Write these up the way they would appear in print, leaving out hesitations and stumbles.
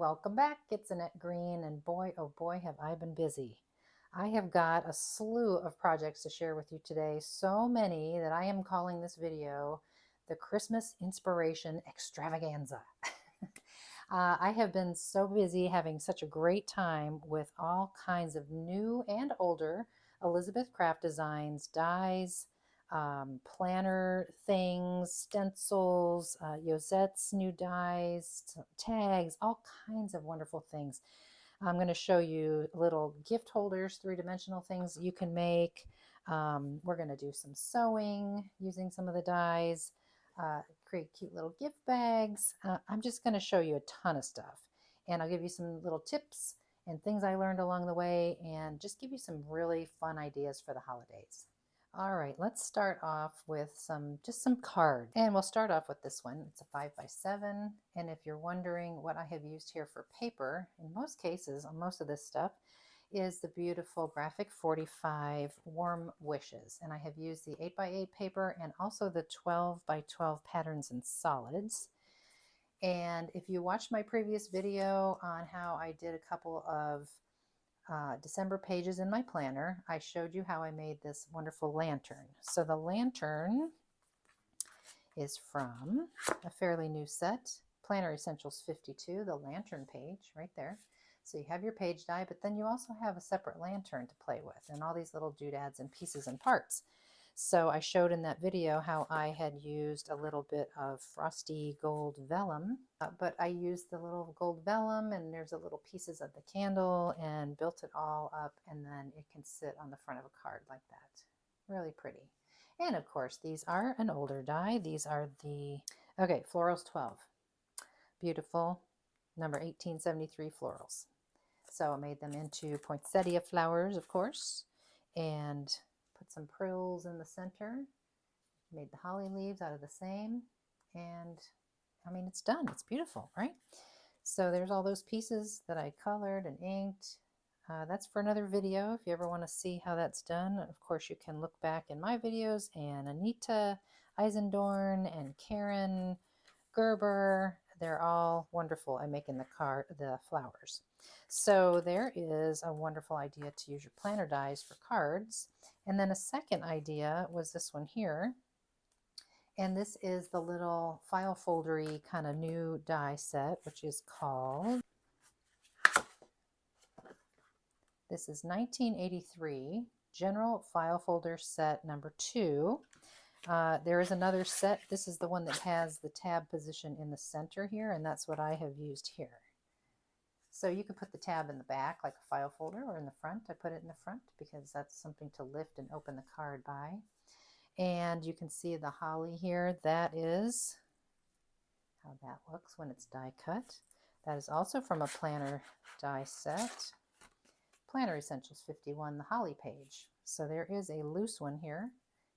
Welcome back. It's Annette Green, and boy, oh boy, have I been busy. I have got a slew of projects to share with you today, so many that I am calling this video the Christmas Inspiration Extravaganza. I have been so busy having such a great time with all kinds of new and older Elizabeth Craft designs, dies, planner things, stencils, Yosette's new dies, tags, all kinds of wonderful things. I'm going to show you little gift holders, three-dimensional things you can make. We're going to do some sewing using some of the dies, create cute little gift bags. I'm just going to show you a ton of stuff, and I'll give you some little tips and things I learned along the way, and just give you some really fun ideas for the holidays. All right, let's start off with just some cards. And we'll start off with this one. It's a 5x7. And if you're wondering what I have used here for paper, in most cases, on most of this stuff, is the beautiful Graphic 45 Warm Wishes. And I have used the 8x8 paper and also the 12x12 patterns in solids. And if you watched my previous video on how I did a couple of December pages in my planner, I showed you how I made this wonderful lantern. So the lantern is from a fairly new set, Planner Essentials 52, the lantern page right there. So you have your page die, but then you also have a separate lantern to play with and all these little doodads and pieces and parts. So I showed in that video how I had used a little bit of frosty gold vellum, but I used the little gold vellum, and there's a little pieces of the candle, and built it all up, and then it can sit on the front of a card like that. Really pretty. And of course, these are an older die. These are the, Florals 12. Beautiful, number 1873 Florals. So I made them into poinsettia flowers, of course, and put some frills in the center, made the holly leaves out of the same, and I mean, it's done. It's beautiful, right? So there's all those pieces that I colored and inked. That's for another video if you ever want to see how that's done. Of course, you can look back in my videos, and Anita Eisendorn and Karen Gerber, they're all wonderful at making the flowers. So there is a wonderful idea to use your planner dies for cards. And then a second idea was this one here. And this is the little file foldery kind of new die set, which is called, this is 1983 General File Folder Set number 2. There is another set. This is the one that has the tab position in the center here, and that's what I have used here. So you can put the tab in the back like a file folder, or in the front. I put it in the front because that's something to lift and open the card by. And you can see the holly here. That is how that looks when it's die cut. That is also from a planner die set, Planner Essentials 51, the holly page. So there is a loose one here,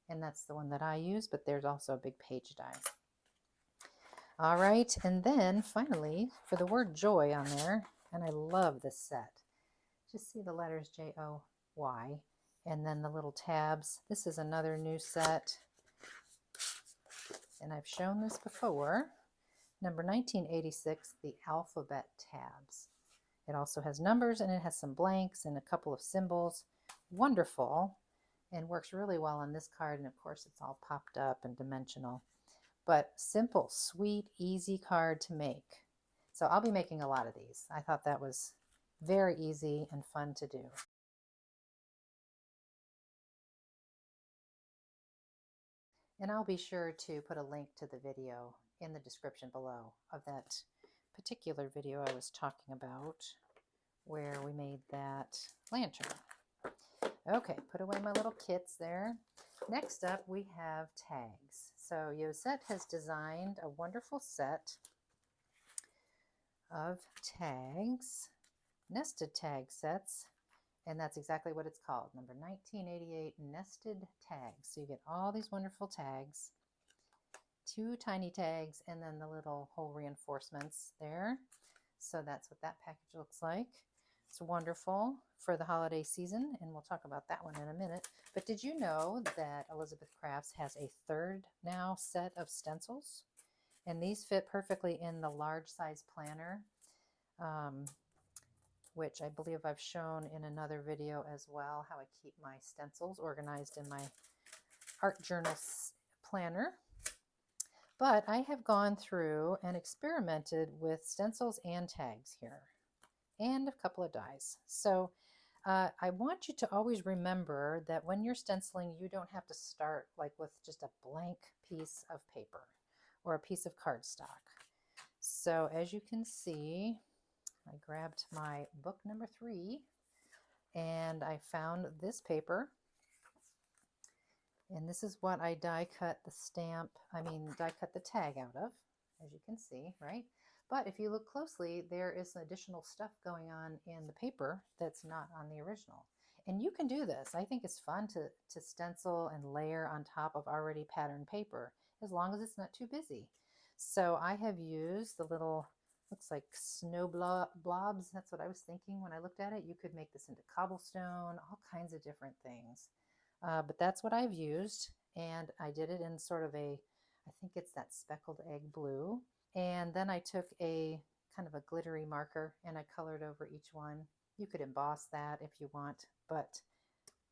and that's the one that I use, but there's also a big page die. All right, and then finally, for the word joy on there, and I love this set. Just see the letters J-O-Y, and then the little tabs. This is another new set, and I've shown this before. Number 1986, the alphabet tabs. It also has numbers, and it has some blanks and a couple of symbols. Wonderful, and works really well on this card, and of course it's all popped up and dimensional. But simple, sweet, easy card to make. So I'll be making a lot of these. I thought that was very easy and fun to do. And I'll be sure to put a link to the video in the description below of that particular video I was talking about, where we made that lantern. Okay, put away my little kits there. Next up, we have tags. So Yosette has designed a wonderful set of tags, nested tag sets, and that's exactly what it's called, number 1988 nested tags. So you get all these wonderful tags, 2 tiny tags, and then the little hole reinforcements there. So that's what that package looks like. It's wonderful for the holiday season, and we'll talk about that one in a minute. But did you know that Elizabeth Crafts has a third now set of stencils? And these fit perfectly in the large size planner. which I believe I've shown in another video as well, how I keep my stencils organized in my art journal planner. But I have gone through and experimented with stencils and tags here, and a couple of dies. So I want you to always remember that when you're stenciling, you don't have to start like with just a blank piece of paper or a piece of cardstock. So as you can see, I grabbed my book number 3 and I found this paper. And this is what I die cut the tag out of, as you can see, right? But if you look closely, there is additional stuff going on in the paper that's not on the original. And you can do this. I think it's fun to stencil and layer on top of already patterned paper, as long as it's not too busy. So I have used the little, looks like snow blobs. That's what I was thinking when I looked at it. You could make this into cobblestone, all kinds of different things. But that's what I've used, and I did it in sort of a, I think it's that speckled egg blue. And then I took a kind of a glittery marker and I colored over each one. You could emboss that if you want, but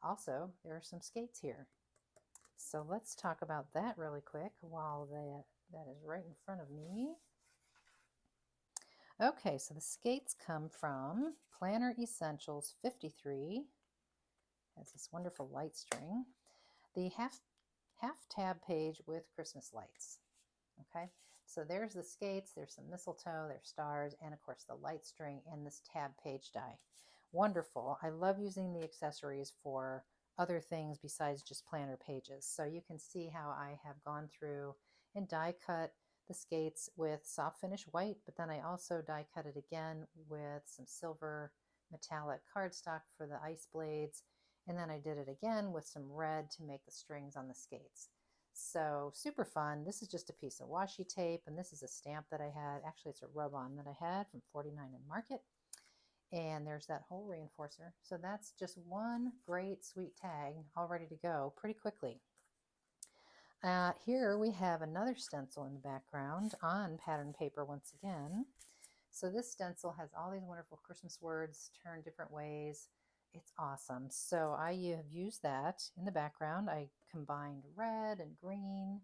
also there are some skates here. So let's talk about that really quick while that is right in front of me. Okay, so the skates come from Planner Essentials 53. Has this wonderful light string. The half tab page with Christmas lights. Okay, so there's the skates, there's some mistletoe, there's stars, and of course the light string and this tab page die. Wonderful. I love using the accessories for other things besides just planner pages. So you can see how I have gone through and die cut the skates with soft finish white, but then I also die cut it again with some silver metallic cardstock for the ice blades. And then I did it again with some red to make the strings on the skates. So super fun. This is just a piece of washi tape, and this is a stamp that I had. Actually, it's a rub-on that I had from 49 in Market. And there's that whole reinforcer. So that's just one great sweet tag all ready to go pretty quickly. Here we have another stencil in the background on pattern paper once again. So this stencil has all these wonderful Christmas words turned different ways. It's awesome. So I have used that in the background. I combined red and green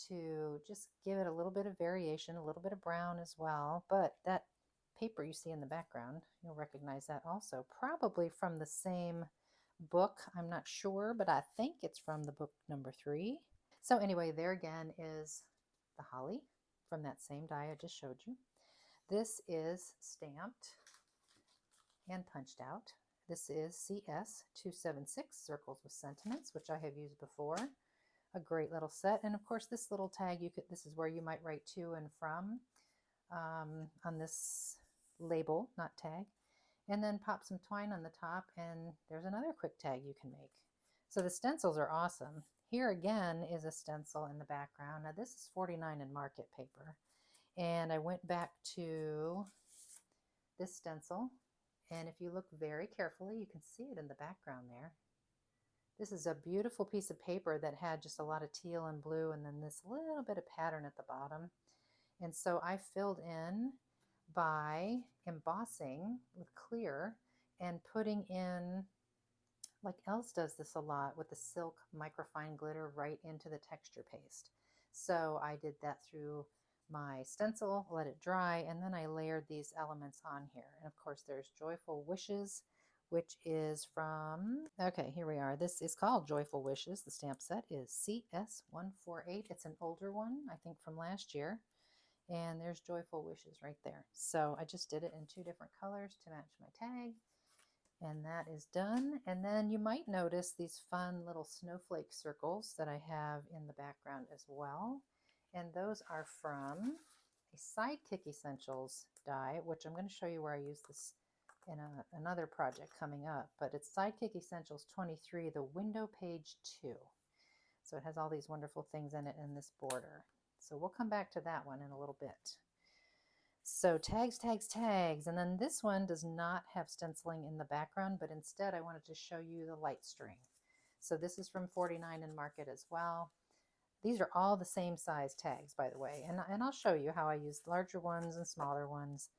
to just give it a little bit of variation, a little bit of brown as well. But that paper you see in the background, you'll recognize that also, probably from the same book. I'm not sure, but I think it's from the book number 3. So anyway, there again is the holly from that same die I just showed you. This is stamped and punched out. This is CS 276 Circles with Sentiments, which I have used before. A great little set. And of course, this little tag, this is where you might write to and from on this label, not tag. And then pop some twine on the top, and there's another quick tag you can make. So the stencils are awesome. Here again is a stencil in the background. Now this is 49 in Market paper. And I went back to this stencil. And if you look very carefully, you can see it in the background there. This is a beautiful piece of paper that had just a lot of teal and blue and then this little bit of pattern at the bottom. And so I filled in by embossing with clear and putting in, like Else does this a lot, with the silk microfine glitter right into the texture paste. So I did that through my stencil, let it dry, and then I layered these elements on here. And of course there's Joyful Wishes, which is from, okay, here we are. This is called Joyful Wishes. The stamp set is CS148. It's an older one, I think from last year. And there's Joyful Wishes right there. So I just did it in 2 different colors to match my tag. And that is done. And then you might notice these fun little snowflake circles that I have in the background as well. And those are from a Sidekick Essentials die, which I'm going to show you where I use this in another project coming up. But it's Sidekick Essentials 23, the window page 2. So it has all these wonderful things in it in this border. So we'll come back to that one in a little bit. So tags, tags, tags. And then this one does not have stenciling in the background, but instead I wanted to show you the light string. So this is from 49 in Market as well. These are all the same size tags, by the way. And I'll show you how I use larger ones and smaller ones.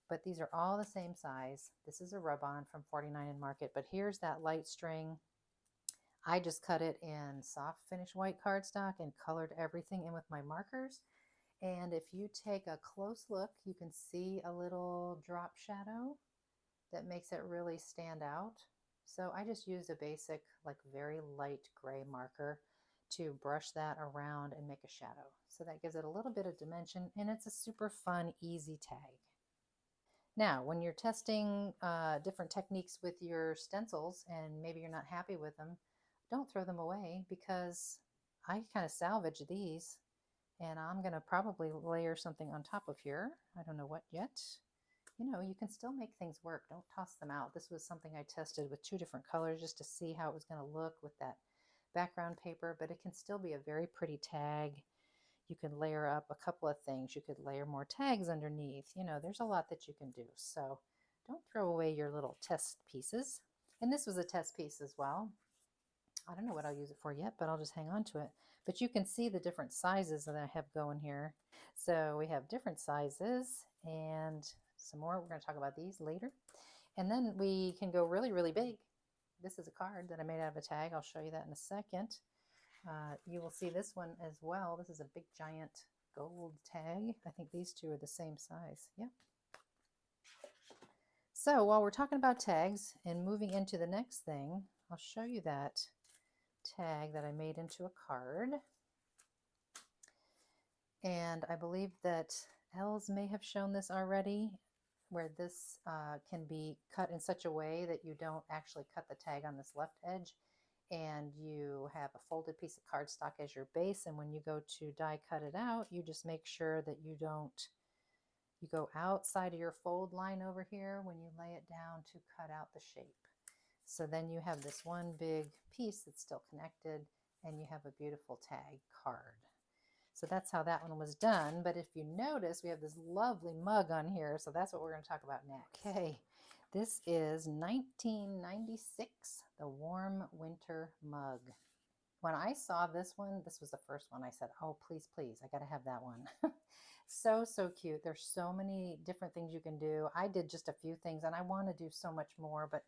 but these are all the same size. This is a rub-on from 49 in Market, but here's that light string. I just cut it in soft finish white cardstock and colored everything in with my markers. And if you take a close look, you can see a little drop shadow that makes it really stand out. So I just used a basic, like very light gray marker to brush that around and make a shadow. So that gives it a little bit of dimension, and it's a super fun, easy tag. Now, when you're testing different techniques with your stencils and maybe you're not happy with them, don't throw them away, because I kind of salvage these, and I'm going to probably layer something on top of here. I don't know what yet. You know, you can still make things work. Don't toss them out. This was something I tested with 2 different colors just to see how it was going to look with that background paper, but it can still be a very pretty tag. You can layer up a couple of things. You could layer more tags underneath. You know, there's a lot that you can do. So don't throw away your little test pieces. And this was a test piece as well. I don't know what I'll use it for yet, but I'll just hang on to it. But you can see the different sizes that I have going here. So we have different sizes and some more. We're going to talk about these later. And then we can go really, really big. This is a card that I made out of a tag. I'll show you that in a second. You will see this one as well. This is a big giant gold tag. I think these two are the same size. Yep. So while we're talking about tags and moving into the next thing, I'll show you that tag that I made into a card. And I believe that Els may have shown this already, where this can be cut in such a way that you don't actually cut the tag on this left edge, and you have a folded piece of cardstock as your base, and when you go to die cut it out, you just make sure that you go outside of your fold line over here when you lay it down to cut out the shape. So then you have this one big piece that's still connected, and you have a beautiful tag card. So that's how that one was done. But if you notice, we have this lovely mug on here, so that's what we're going to talk about next. Okay, this is 1996, the Warm Winter Mug. When I saw this one, this was the first one, I said, oh, please, please, I got to have that one. So, so cute. There's so many different things you can do. I did just a few things, and I want to do so much more, but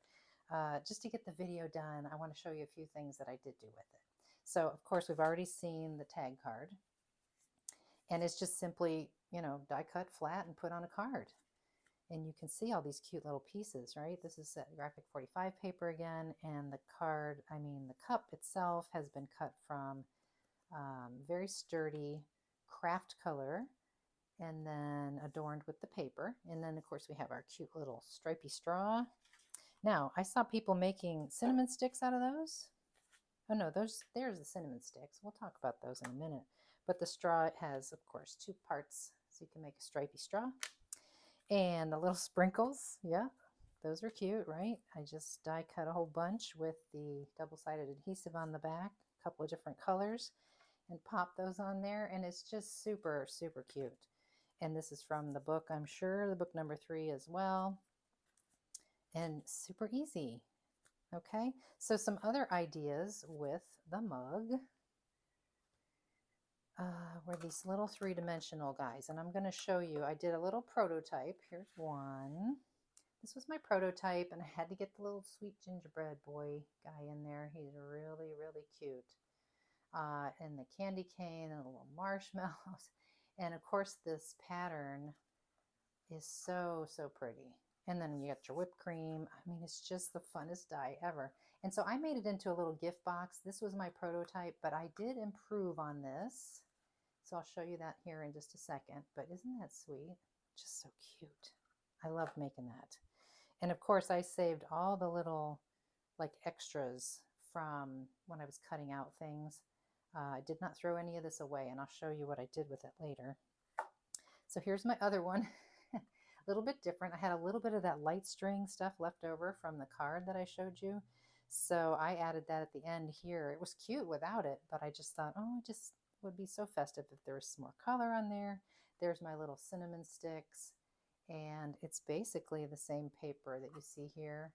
just to get the video done, I want to show you a few things that I did do with it. So, of course, we've already seen the tag card. And it's just simply, you know, die cut flat and put on a card. And you can see all these cute little pieces, right? This is graphic 45 paper again. And the card, I mean, the cup itself has been cut from very sturdy craft color and then adorned with the paper. And then, of course, we have our cute little stripy straw. Now, I saw people making cinnamon sticks out of those. Oh, no, there's the cinnamon sticks. We'll talk about those in a minute. But the straw has, of course, 2 parts, so you can make a stripy straw. And the little sprinkles, yeah, those are cute, right? I just die cut a whole bunch with the double-sided adhesive on the back, a couple of different colors, and pop those on there, and it's just super, super cute. And this is from the book, I'm sure, the book number 3 as well, and super easy. Okay, so some other ideas with the mug. Were these little 3-dimensional guys, and I'm going to show you. I did a little prototype. Here's one. This was my prototype, and I had to get the little sweet gingerbread boy guy in there. He's really, really cute. And the candy cane and the little marshmallows. And of course, this pattern is so, so pretty. And then you got your whipped cream. I mean, it's just the funnest die ever. And so I made it into a little gift box. This was my prototype, but I did improve on this. So I'll show you that here in just a second. But isn't that sweet? Just so cute. I love making that. And of course, I saved all the little like extras from when I was cutting out things. I did not throw any of this away, and I'll show you what I did with it later. So here's my other one. A little bit different. I had a little bit of that light string stuff left over from the card that I showed you. So I added that at the end here. It was cute without it, but I just thought, oh, it just would be so festive if there was some more color on there. There's my little cinnamon sticks, and it's basically the same paper that you see here,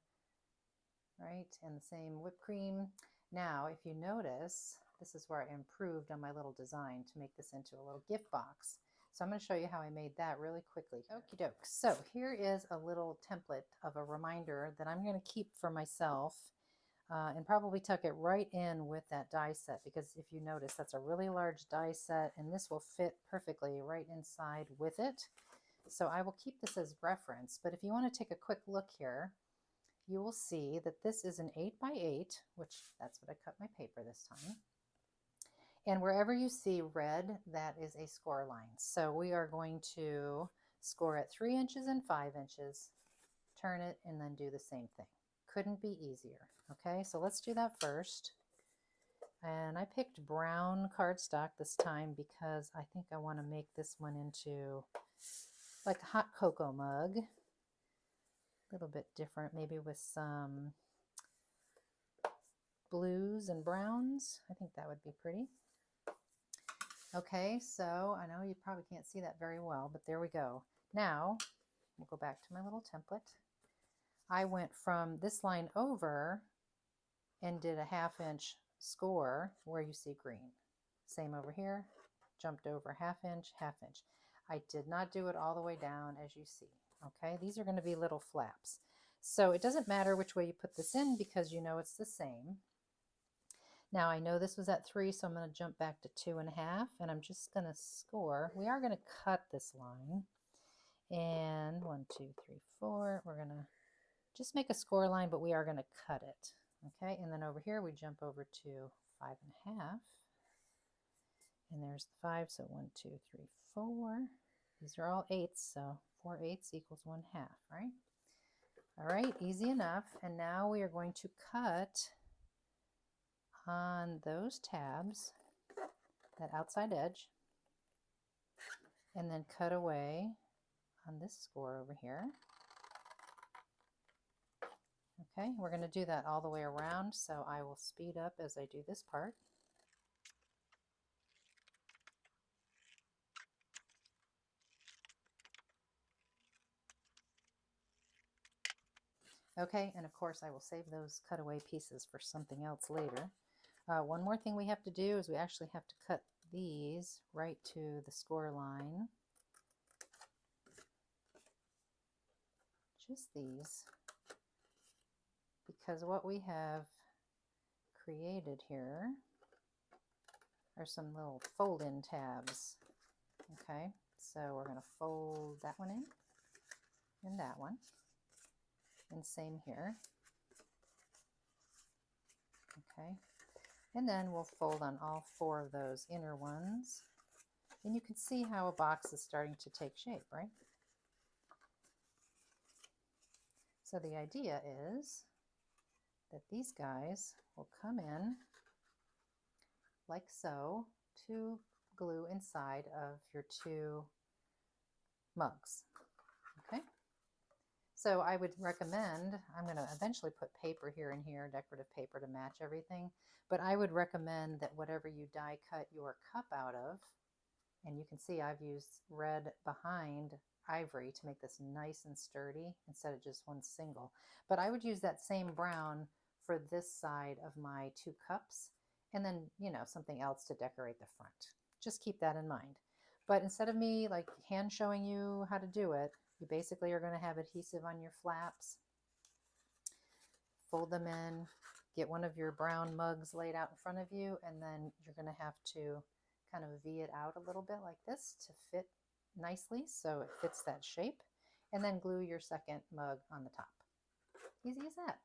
right? And the same whipped cream. Now, if you notice, this is where I improved on my little design to make this into a little gift box. So I'm going to show you how I made that really quickly. Okie doke. So here is a little template of a reminder that I'm going to keep for myself and probably tuck it right in with that die set, because if you notice, that's a really large die set and this will fit perfectly right inside with it. So I will keep this as reference, but if you want to take a quick look here, you will see that this is an 8x8, which that's what I cut my paper this time. And wherever you see red, that is a score line. So we are going to score at 3 inches and 5 inches, turn it, and then do the same thing. Couldn't be easier. Okay, so let's do that first. And I picked brown cardstock this time because I think I want to make this one into like a hot cocoa mug. A little bit different, maybe with some blues and browns. I think that would be pretty. Okay, so I know you probably can't see that very well, but there we go. Now, we'll go back to my little template. I went from this line over and did a 1/2 inch score where you see green. Same over here, jumped over 1/2 inch, 1/2 inch. I did not do it all the way down as you see. Okay, these are going to be little flaps. So it doesn't matter which way you put this in because you know it's the same. Now I know this was at 3, so I'm going to jump back to 2.5, and I'm just going to score. We are going to cut this line, and 1, 2, 3, 4. We're going to just make a score line, but we are going to cut it. Okay, and then over here we jump over to 5.5, and there's the 5. So 1, 2, 3, 4. These are all 8s, so 4/8 equals 1/2, right? All right, easy enough. And now we are going to cut on those tabs, that outside edge, and then cut away on this score over here. Okay, we're going to do that all the way around, so I will speed up as I do this part. Okay, and of course I will save those cutaway pieces for something else later. One more thing we have to do is we actually have to cut these right to the score line. Just these. Because what we have created here are some little fold-in tabs. Okay, so we're going to fold that one in and that one. And same here. Okay, and then we'll fold on all 4 of those inner ones. And you can see how a box is starting to take shape, right? So the idea is that these guys will come in like so to glue inside of your 2 mugs. Okay, so I would recommend, I'm going to eventually put paper here and here, decorative paper to match everything, but I would recommend that whatever you die cut your cup out of, and you can see I've used red behind ivory to make this nice and sturdy instead of just one single, but I would use that same brown for this side of my 2 cups, and then, you know, something else to decorate the front. Just keep that in mind. But instead of me like hand showing you how to do it, you basically are going to have adhesive on your flaps, fold them in, get one of your brown mugs laid out in front of you, and then you're going to have to kind of V it out a little bit like this to fit nicely so it fits that shape, and then glue your second mug on the top. Easy as that.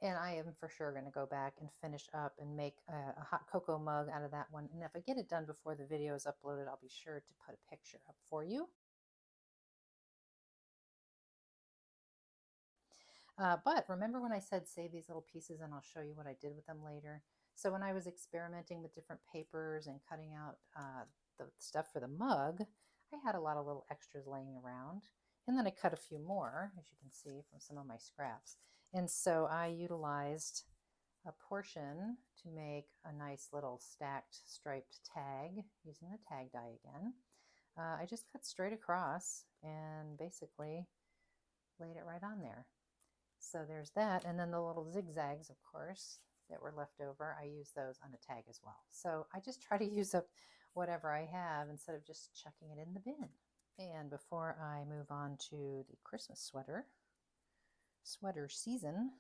And I am for sure going to go back and finish up and make a hot cocoa mug out of that one. And if I get it done before the video is uploaded, I'll be sure to put a picture up for you. But remember when I said save these little pieces and I'll show you what I did with them later? So when I was experimenting with different papers and cutting out the stuff for the mug, I had a lot of little extras laying around. And then I cut a few more, as you can see from some of my scraps. And so I utilized a portion to make a nice little stacked striped tag using the tag die again. I just cut straight across and basically laid it right on there. So there's that, and then the little zigzags, of course, that were left over, I use those on a tag as well. So I just try to use up whatever I have instead of just chucking it in the bin. And before I move on to the Christmas sweater season,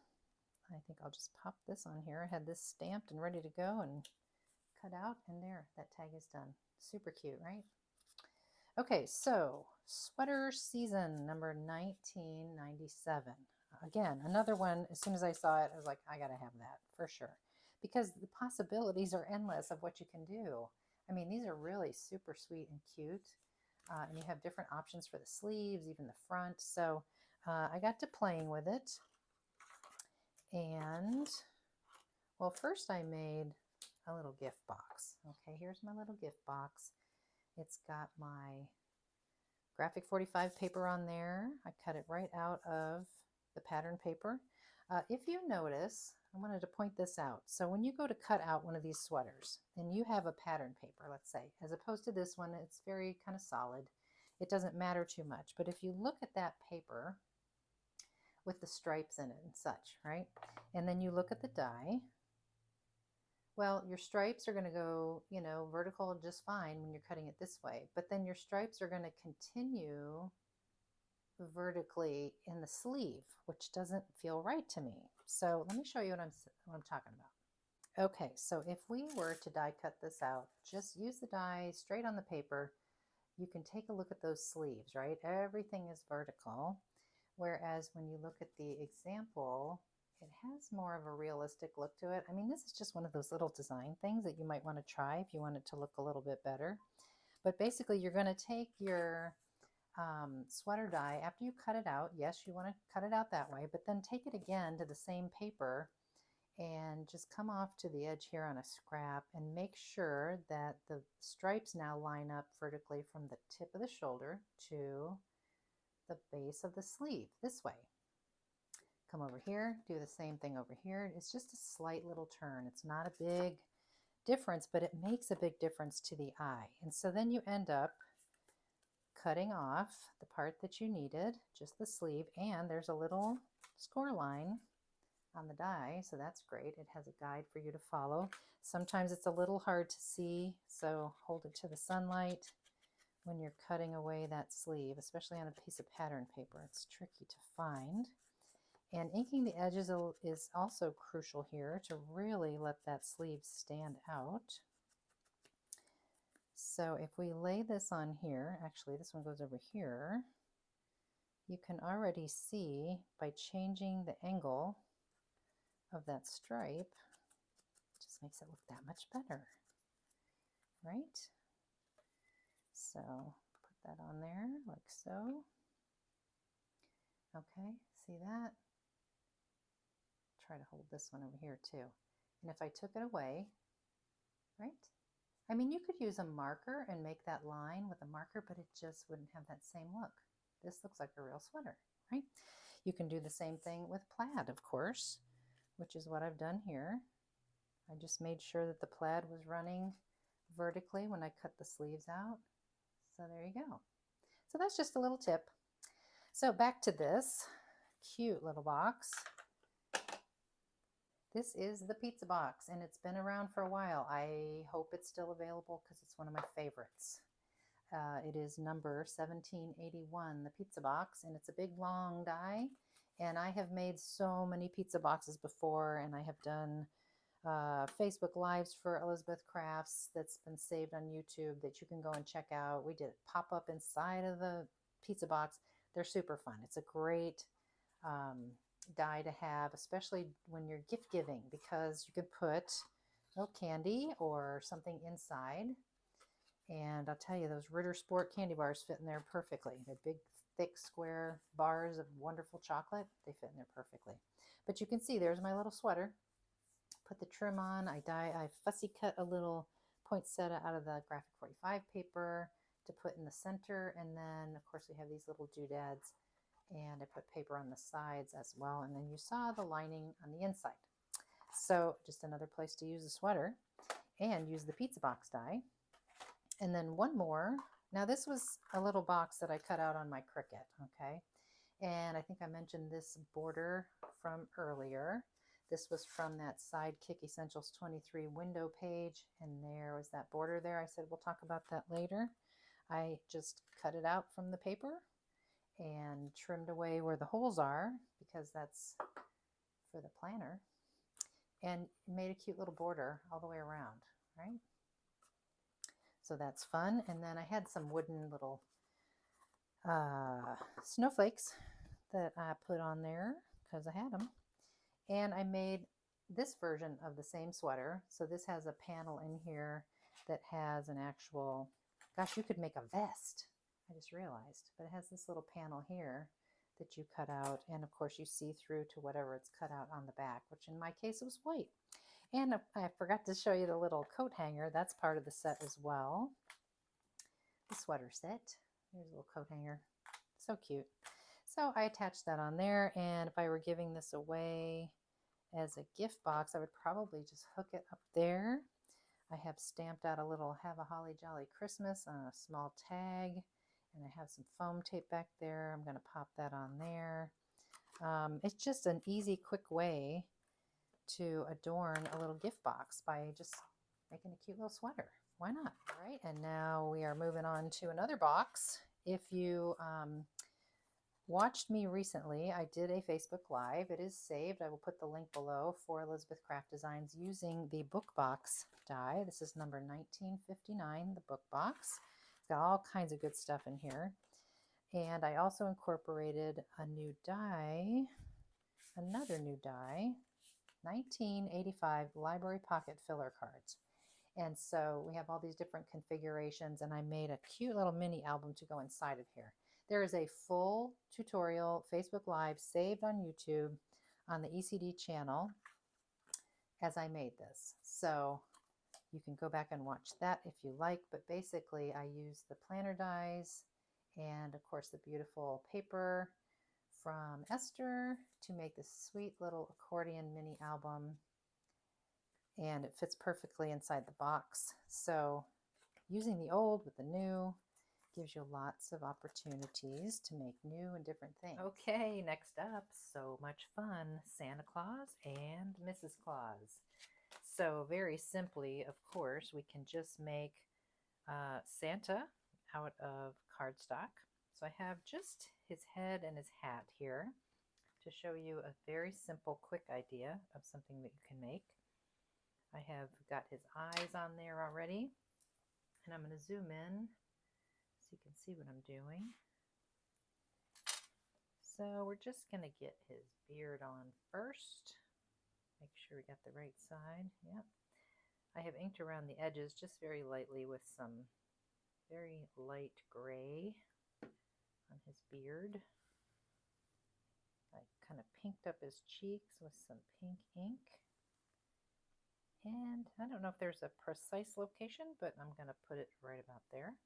I think I'll just pop this on here. I had this stamped and ready to go and cut out, and there, that tag is done. Super cute, right? Okay, so sweater season number 1997. Again, another one, as soon as I saw it, I was like, I gotta have that for sure. Because the possibilities are endless of what you can do. I mean, these are really super sweet and cute. And you have different options for the sleeves, even the front. So I got to playing with it. And, well, first I made a little gift box. Okay, here's my little gift box. It's got my graphic 45 paper on there. I cut it right out of the pattern paper. If you notice, I wanted to point this out. So when you go to cut out one of these sweaters and you have a pattern paper, let's say, as opposed to this one, it's very kind of solid. It doesn't matter too much. But if you look at that paper with the stripes in it and such, right? And then you look at the die, well, your stripes are going to go, you know, vertical just fine when you're cutting it this way. But then your stripes are going to continue vertically in the sleeve, which doesn't feel right to me. So let me show you what I'm talking about. Okay, so if we were to die cut this out, just use the die straight on the paper. You can take a look at those sleeves, right? Everything is vertical. Whereas when you look at the example, it has more of a realistic look to it. I mean, this is just one of those little design things that you might want to try if you want it to look a little bit better. But basically, you're going to take your sweater die after you cut it out. Yes, you want to cut it out that way, but then take it again to the same paper and just come off to the edge here on a scrap and make sure that the stripes now line up vertically from the tip of the shoulder to the base of the sleeve this way. Come over here, do the same thing over here. It's just a slight little turn. It's not a big difference, but it makes a big difference to the eye. And so then you end up cutting off the part that you needed, just the sleeve, and there's a little score line on the die, so that's great. It has a guide for you to follow. Sometimes it's a little hard to see, so hold it to the sunlight when you're cutting away that sleeve, especially on a piece of pattern paper. It's tricky to find. And inking the edges is also crucial here to really let that sleeve stand out. So if we lay this on here, actually this one goes over here, you can already see by changing the angle of that stripe, it just makes it look that much better, right? So put that on there like so. Okay, see that? Try to hold this one over here too. And if I took it away, right? I mean, you could use a marker and make that line with a marker, but it just wouldn't have that same look. This looks like a real sweater, right? You can do the same thing with plaid, of course, which is what I've done here. I just made sure that the plaid was running vertically when I cut the sleeves out. So there you go. So that's just a little tip. So back to this cute little box. This is the pizza box, and it's been around for a while. I hope it's still available because it's one of my favorites. It is number 1781, the pizza box, and it's a big long die. And I have made so many pizza boxes before, and I have done Facebook Lives for Elizabeth Crafts that's been saved on YouTube that you can go and check out. We did pop up inside of the pizza box. They're super fun. It's a great die to have, especially when you're gift giving, because you could put little candy or something inside. And I'll tell you, those Ritter Sport candy bars fit in there perfectly. They're big, thick, square bars of wonderful chocolate. They fit in there perfectly. But you can see there's my little sweater. Put the trim on. I fussy cut a little poinsettia out of the graphic 45 paper to put in the center. And then, of course, we have these little doodads. And I put paper on the sides as well. And then you saw the lining on the inside. So just another place to use the sweater and use the pizza box die. And then one more. Now this was a little box that I cut out on my Cricut, okay? And I think I mentioned this border from earlier. This was from that Sidekick Essentials 23 window page, and there was that border there. I said we'll talk about that later. I just cut it out from the paper and trimmed away where the holes are because that's for the planner, and made a cute little border all the way around, right? So that's fun. And then I had some wooden little snowflakes that I put on there because I had them. And I made this version of the same sweater. So this has a panel in here that has an actual, gosh, you could make a vest. I just realized, but it has this little panel here that you cut out. And of course you see through to whatever it's cut out on the back, which in my case was white. And I forgot to show you the little coat hanger. That's part of the set as well. The sweater set. There's a little coat hanger. So cute. So I attached that on there, and if I were giving this away as a gift box, I would probably just hook it up there. I have stamped out a little "Have a Holly Jolly Christmas" on a small tag, and I have some foam tape back there. I'm going to pop that on there. It's just an easy, quick way to adorn a little gift box by just making a cute little sweater. Why not? All right, and now we are moving on to another box. If you watched me recently, I did a Facebook Live. It is saved. I will put the link below for Elizabeth Craft Designs using the book box die. This is number 1959, the book box. It's got all kinds of good stuff in here. And I also incorporated a new die, another new die, 1985 library pocket filler cards. And so we have all these different configurations, and I made a cute little mini album to go inside of here. There is a full tutorial Facebook Live saved on YouTube on the ECD channel as I made this. So you can go back and watch that if you like, but basically I used the planner dies and of course the beautiful paper from Esther to make this sweet little accordion mini album, and it fits perfectly inside the box. So using the old with the new gives you lots of opportunities to make new and different things. Okay, next up, so much fun, Santa Claus and Mrs. Claus. So very simply, of course, we can just make Santa out of cardstock. So I have just his head and his hat here to show you a very simple, quick idea of something that you can make. I have got his eyes on there already, and I'm going to zoom in so you can see what I'm doing. So we're just going to get his beard on first. Make sure we got the right side. Yep. I have inked around the edges just very lightly with some very light gray on his beard. I kind of pinked up his cheeks with some pink ink. And I don't know if there's a precise location, but I'm going to put it right about there.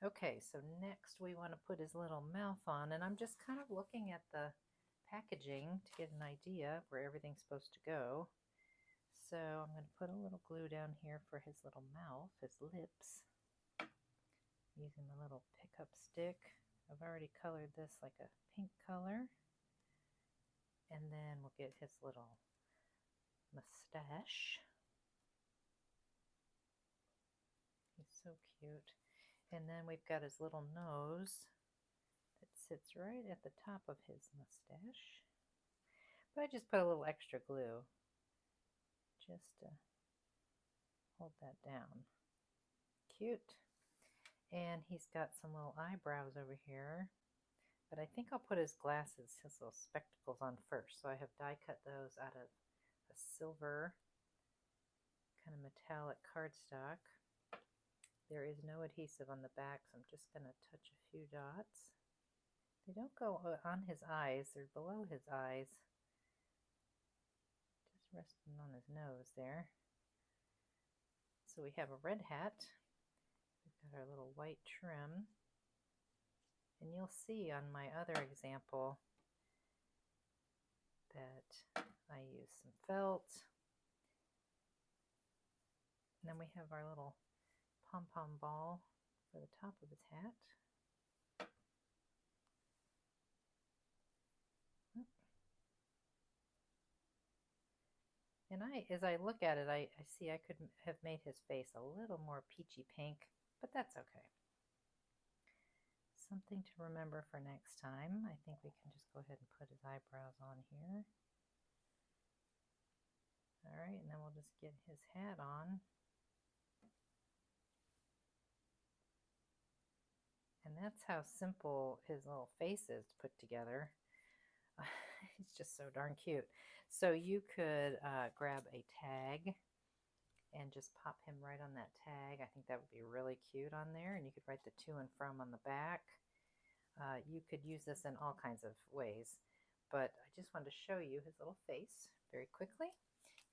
Okay, so next we want to put his little mouth on, and I'm just kind of looking at the packaging to get an idea of where everything's supposed to go. So I'm going to put a little glue down here for his little mouth, his lips, using the little pickup stick. I've already colored this like a pink color. And then we'll get his little mustache. He's so cute. And then we've got his little nose that sits right at the top of his mustache. But I just put a little extra glue just to hold that down. Cute. And he's got some little eyebrows over here. But I think I'll put his glasses, his little spectacles on first. So I have die cut those out of a silver kind of metallic cardstock. There is no adhesive on the back, so I'm just going to touch a few dots. They don't go on his eyes, they're below his eyes. Just resting on his nose there. So we have a red hat. We've got our little white trim. And you'll see on my other example that I use some felt. And then we have our little pom-pom ball for the top of his hat. And as I look at it, I see I could have made his face a little more peachy pink, but that's okay. Something to remember for next time. I think we can just go ahead and put his eyebrows on here. All right, and then we'll just get his hat on. And that's how simple his little face is to put together. He's just so darn cute. So you could grab a tag and just pop him right on that tag. I think that would be really cute on there. And you could write the to and from on the back. You could use this in all kinds of ways. But I just wanted to show you his little face very quickly.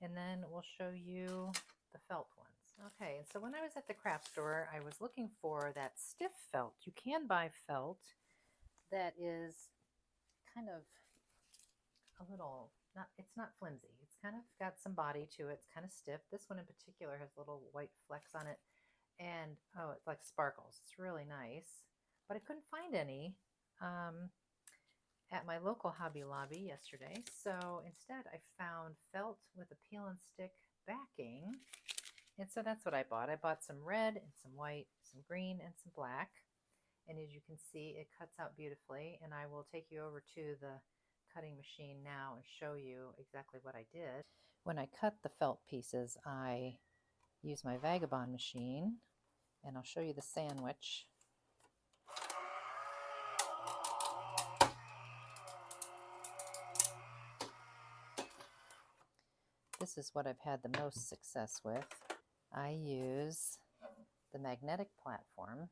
And then we'll show you the felt ones. Okay, and so when I was at the craft store, I was looking for that stiff felt. You can buy felt that is kind of a little, it's not flimsy. It's kind of got some body to it. It's kind of stiff. This one in particular has little white flecks on it. And, oh, it's like sparkles. It's really nice. But I couldn't find any at my local Hobby Lobby yesterday. So instead I found felt with a peel and stick backing. And so that's what I bought. I bought some red and some white, some green and some black. And as you can see, it cuts out beautifully. And I will take you over to the cutting machine now and show you exactly what I did. When I cut the felt pieces, I use my Vagabond machine, and I'll show you the sandwich. This is what I've had the most success with. I use the magnetic platform.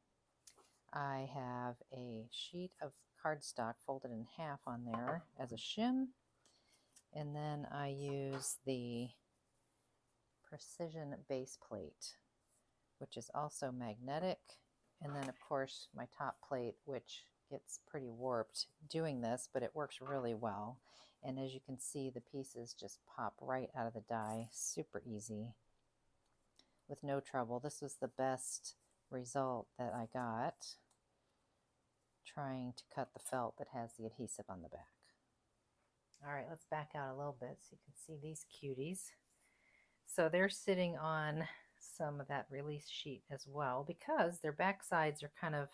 I have a sheet of cardstock folded in half on there as a shim, and then I use the precision base plate, which is also magnetic, and then of course my top plate, which gets pretty warped doing this, but it works really well. And as you can see, the pieces just pop right out of the die, super easy, with no trouble. This was the best result that I got trying to cut the felt that has the adhesive on the back. All right, let's back out a little bit so you can see these cuties. So they're sitting on some of that release sheet as well, because their back sides are kind of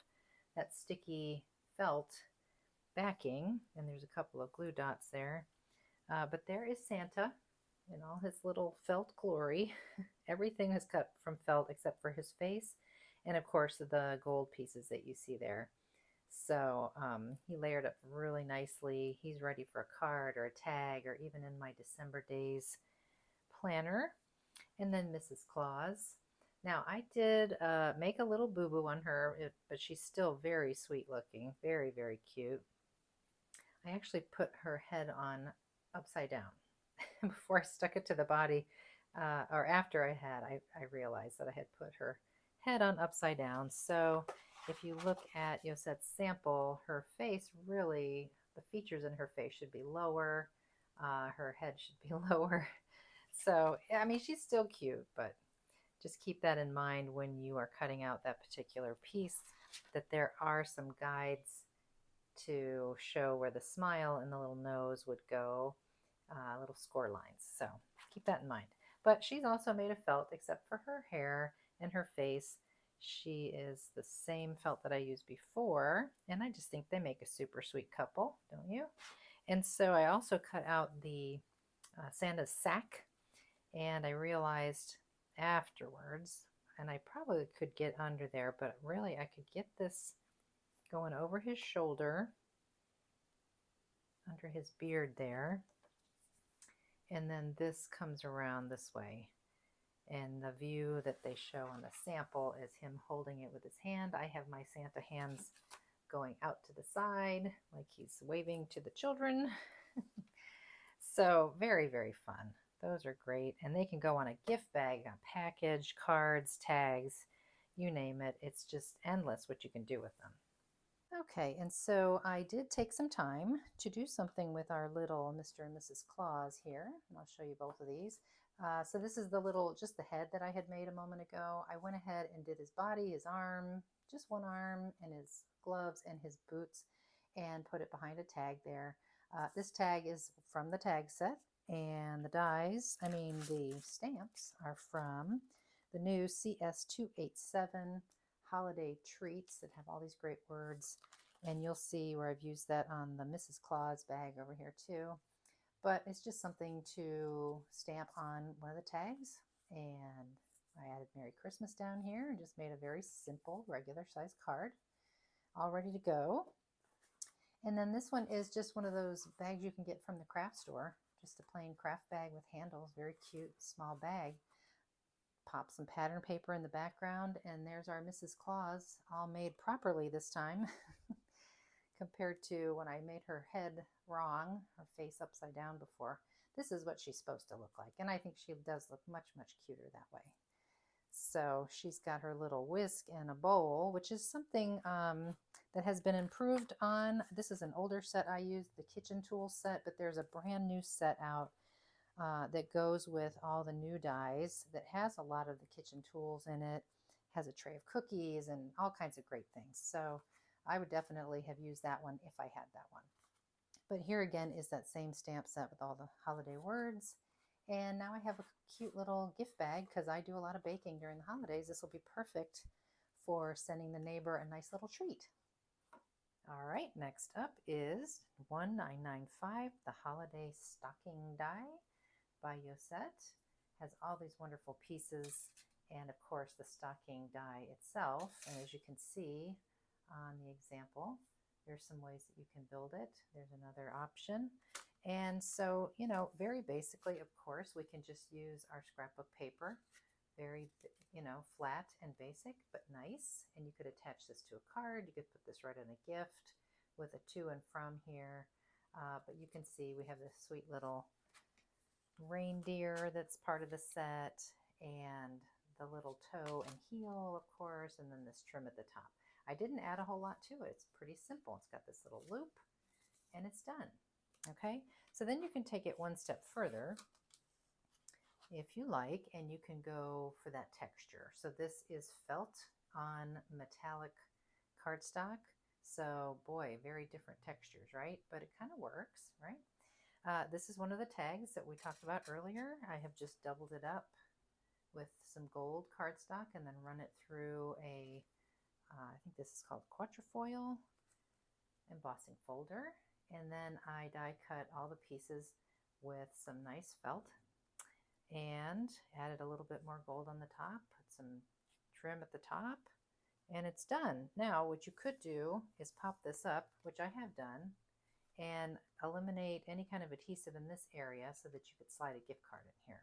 that sticky felt backing, and there's a couple of glue dots there. But there is Santa in all his little felt glory. Everything is cut from felt except for his face, and of course the gold pieces that you see there. So he layered up really nicely. He's ready for a card or a tag, or even in my December days planner. And then Mrs. Claus. Now I did make a little boo-boo on her, but she's still very sweet looking, very, very cute. I actually put her head on upside down before I stuck it to the body, or after I realized that I had put her head on upside down. So if you look at Yosette's sample, her face really, the features in her face should be lower, her head should be lower. So, I mean, she's still cute, but just keep that in mind when you are cutting out that particular piece, that there are some guides to show where the smile and the little nose would go, little score lines. So keep that in mind. But she's also made of felt, except for her hair and her face. She is the same felt that I used before, and I just think they make a super sweet couple, don't you? And so I also cut out the Santa's sack, and I realized afterwards, and I probably could get under there, but really I could get this going over his shoulder, under his beard there, and then this comes around this way. And the view that they show on the sample is him holding it with his hand. I have my Santa hands going out to the side like he's waving to the children. So very, very fun. Those are great. And they can go on a gift bag, a package, cards, tags, you name it. It's just endless what you can do with them. Okay, and so I did take some time to do something with our little Mr. and Mrs. Claus here, and I'll show you both of these. So this is the little, just the head that I had made a moment ago. I went ahead and did his body, his arm, just one arm, and his gloves and his boots, and put it behind a tag there. This tag is from the tag set, And the dies, the stamps are from the new CS287 Holiday Treats that have all these great words. And you'll see where I've used that on the Mrs. Claus bag over here too. But it's just something to stamp on one of the tags. And I added Merry Christmas down here and just made a very simple, regular size card, all ready to go. And then this one is just one of those bags you can get from the craft store. Just a plain craft bag with handles, very cute, small bag. Pop some pattern paper in the background, and there's our Mrs. Claus, all made properly this time, compared to when I made her head wrong, her face upside down before. This is what she's supposed to look like, and I think she does look much, much cuter that way. So she's got her little whisk and a bowl, which is something that has been improved on. This is an older set I used, the kitchen tool set, but there's a brand new set out that goes with all the new dies that has a lot of the kitchen tools in it, has a tray of cookies and all kinds of great things. So I would definitely have used that one if I had that one. But here again is that same stamp set with all the holiday words. And now I have a cute little gift bag because I do a lot of baking during the holidays. This will be perfect for sending the neighbor a nice little treat. All right, next up is 1995, the Holiday Stocking Die by Yosette. Has all these wonderful pieces and of course the stocking die itself. And as you can see on the example, there's some ways that you can build it. There's another option. And so, very basically, of course, we can just use our scrapbook paper. Very, flat and basic, but nice. And you could attach this to a card. You could put this right on a gift with a to and from here. But you can see we have this sweet little reindeer that's part of the set, and the little toe and heel, of course, and then this trim at the top. I didn't add a whole lot to it. It's pretty simple. It's got this little loop, and it's done. Okay, so then you can take it one step further if you like, and you can go for that texture. So this is felt on metallic cardstock. So boy, very different textures, right? But it kind of works, right? This is one of the tags that we talked about earlier. I have just doubled it up with some gold cardstock and then run it through a, I think this is called quatrefoil embossing folder. And then I die cut all the pieces with some nice felt and added a little bit more gold on the top, put some trim at the top, and it's done. Now, what you could do is pop this up, which I have done, and eliminate any kind of adhesive in this area so that you could slide a gift card in here.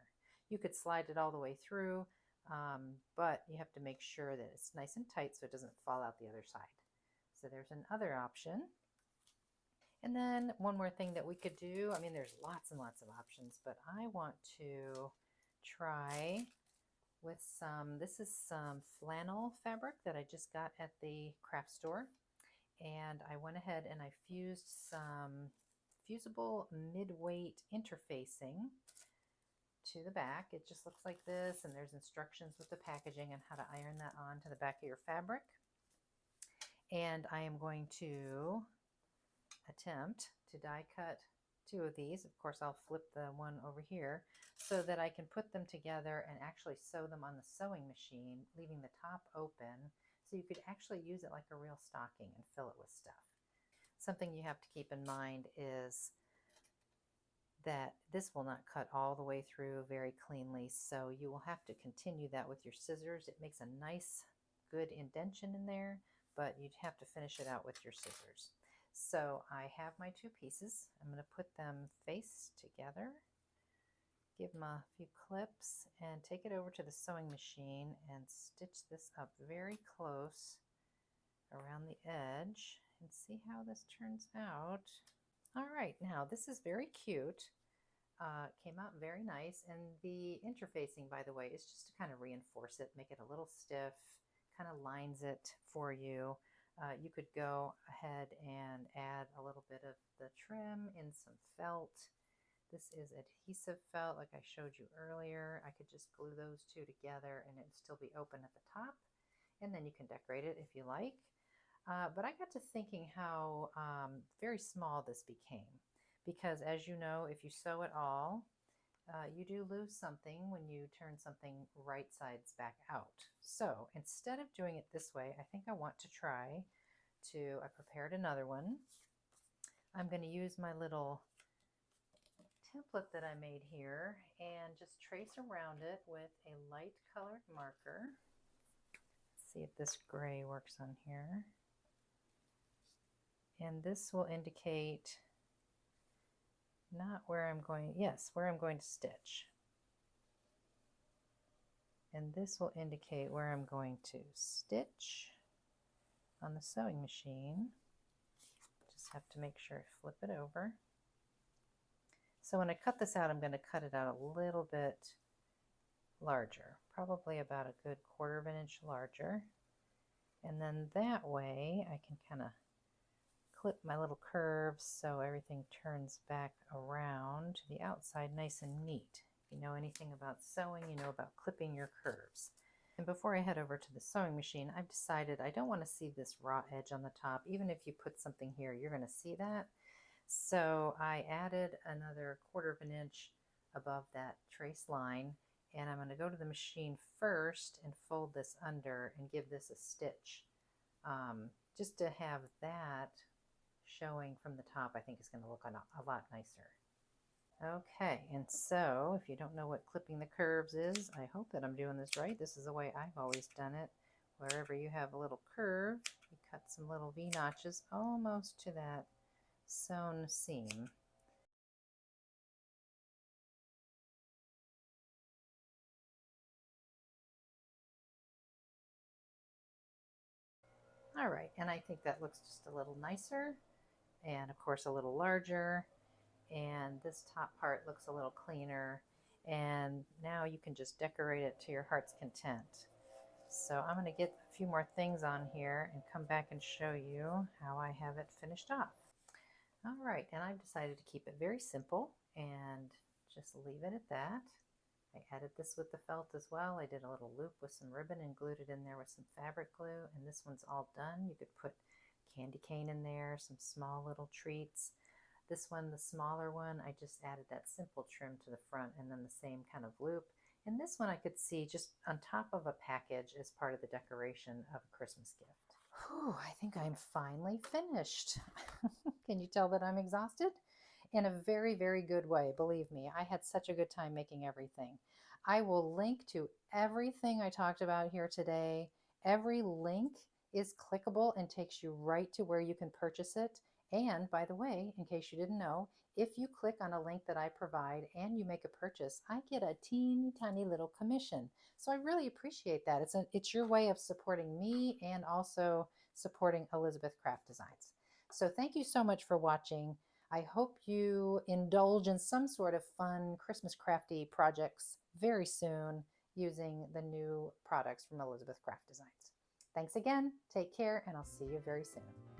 You could slide it all the way through, but you have to make sure that it's nice and tight so it doesn't fall out the other side. So there's another option. And then one more thing that we could do, there's lots and lots of options, but I want to try with some, this is some flannel fabric that I just got at the craft store. And I went ahead and I fused some fusible mid-weight interfacing to the back. It just looks like this, and there's instructions with the packaging on how to iron that on to the back of your fabric. And I am going to attempt to die cut two of these. Of course, I'll flip the one over here so that I can put them together and actually sew them on the sewing machine, leaving the top open. So you could actually use it like a real stocking and fill it with stuff. Something you have to keep in mind is that this will not cut all the way through very cleanly, so you will have to continue that with your scissors. It makes a nice, good indentation in there, but you'd have to finish it out with your scissors. So I have my two pieces. I'm going to put them face together, give them a few clips, and take it over to the sewing machine and stitch this up very close around the edge and see how this turns out. All right, now this is very cute. Came out very nice, and the interfacing, by the way, is just to kind of reinforce it, make it a little stiff, kind of lines it for you. You could go ahead and add a little bit of the trim in some felt. This is adhesive felt like I showed you earlier. I could just glue those two together and it would still be open at the top, and then you can decorate it if you like. But I got to thinking how very small this became, because as you know, if you sew at all, you do lose something when you turn something right sides back out. So instead of doing it this way, I think I want to try to, I prepared another one. I'm going to use my little template that I made here and just trace around it with a light colored marker. Let's see if this gray works on here. And this will indicate not where I'm going, yes, where I'm going to stitch. And this will indicate where I'm going to stitch on the sewing machine. Just have to make sure I flip it over. So when I cut this out, I'm going to cut it out a little bit larger, probably about a good 1/4 of an inch larger. And then that way I can kind of clip my little curves so everything turns back around to the outside nice and neat. If you know anything about sewing, you know about clipping your curves. And before I head over to the sewing machine, I've decided I don't want to see this raw edge on the top. Even if you put something here, you're going to see that. So I added another 1/4 of an inch above that trace line, and I'm going to go to the machine first and fold this under and give this a stitch. Just to have that showing from the top, I think is going to look a lot nicer. Okay, and so if you don't know what clipping the curves is, I hope that I'm doing this right. This is the way I've always done it. Wherever you have a little curve, you cut some little V-notches almost to that sewn seam. All right, and I think that looks just a little nicer, and of course a little larger, and this top part looks a little cleaner, and now you can just decorate it to your heart's content. So I'm going to get a few more things on here and come back and show you how I have it finished off. All right, and I've decided to keep it very simple and just leave it at that. I added this with the felt as well. I did a little loop with some ribbon and glued it in there with some fabric glue, and this one's all done. You could put candy cane in there, some small little treats. This one, the smaller one, I just added that simple trim to the front and then the same kind of loop. And this one I could see just on top of a package as part of the decoration of a Christmas gift. Whew, I think I'm finally finished. Can you tell that I'm exhausted? In a very, very good way. Believe me, I had such a good time making everything. I will link to everything I talked about here today. Every link is clickable and takes you right to where you can purchase it. And by the way, in case you didn't know, if you click on a link that I provide and you make a purchase, I get a teeny tiny little commission. So I really appreciate that. It's your way of supporting me and also supporting Elizabeth Craft Designs. So thank you so much for watching. I hope you indulge in some sort of fun Christmas crafty projects very soon using the new products from Elizabeth Craft Designs. Thanks again, take care, and I'll see you very soon.